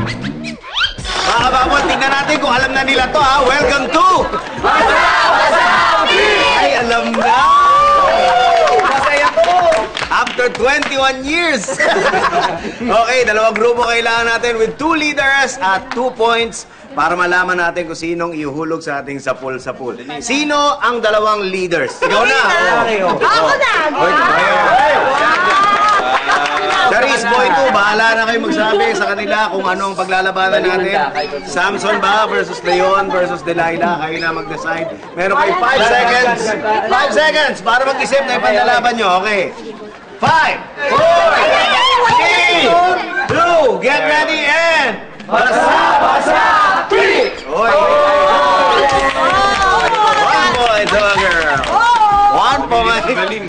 Mga kababol, tingnan natin kung alam na nila to ha. Welcome to Ay, alam na! Masaya po! After 21 years! Okay, dalawang grupo kailangan natin with 2 leaders at 2 points para malaman natin kung sinong ihuhulog sa ating sapul-sapul. Sino ang dalawang leaders? Ikaw na! Ako na! Charis, Boy 2, bahala na kayo magsabi sa kanila kung ano ang paglalabanan natin. Samson ba versus Leon versus Delilah? Kayo na mag-decide. Meron kayo 5 seconds. 5 seconds para mag-isip na ipandalaban nyo. Okay. 5, 4, 3, 2, get ready and... Basa! 3! Oy! 1 point to a girl. 1 point.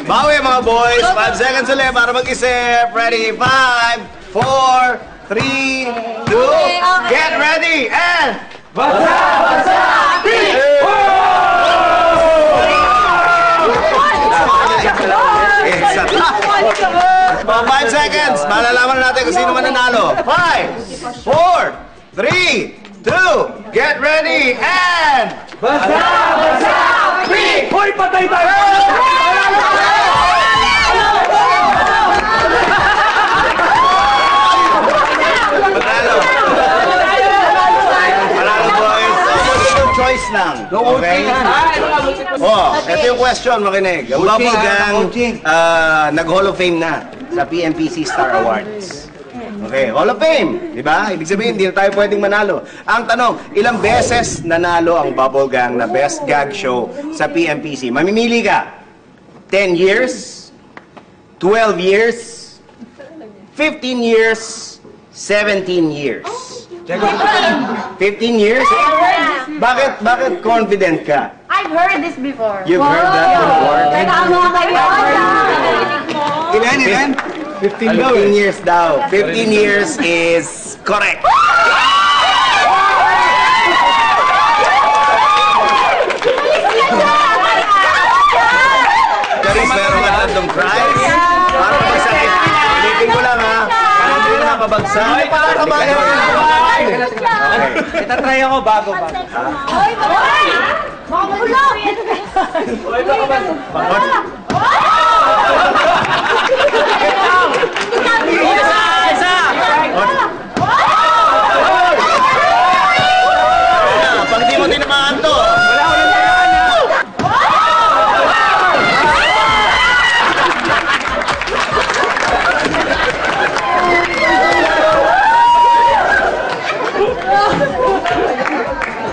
Bawi mga boys. 5 seconds ulit para mag-isip. Ready? 5, 4, 3, 2, get ready and... Basa! 5 seconds. Malalaman natin kung sino mananalo. 5, 4, 3, 2, get ready and... Basa! 3! Hoy, patay tayo! Manalo boys. Multiple choice lang. Okay? Oh, ito yung question, makinig. Ang Bubble Gang, nag-Hall of Fame na sa PMPC Star Awards. Okay, Hall of Fame, di ba? Ibig sabihin, hindi na tayo pwedeng manalo. Ang tanong, ilang beses nanalo ang Bubble Gang na Best Gag Show sa PMPC? Mamimili ka. 10 years, 12 years, 15 years, 17 years. 15 years? Bakit confident ka? I've heard this before. You've heard that before? Tama kayo. Ilan? 15 years daw. 15 years is correct. Charis, meron ka tatlong prize. Para magsakit. Ulitin ko lang ha. Hindi na pabagsak. Ay, para kabayan. Okay. Itatry ako bago. Hoy, boy! Makulong! Hoy, baka ba? Pag di mo tinamaan to.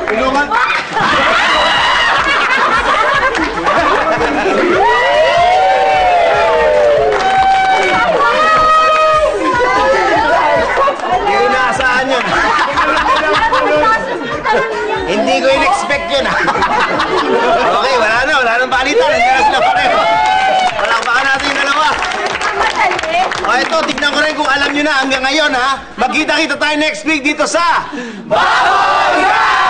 Tulungan. Inaasahan yun. Hindi ko in-expect yun. Okay, wala nang palitan. Nandiyan na sila pareho. Palakpakan natin yung dalawa. O ito, tignan ko rin kung alam nyo na hanggang ngayon ha. Magkita-kita tayo next week dito sa Bubble Gang!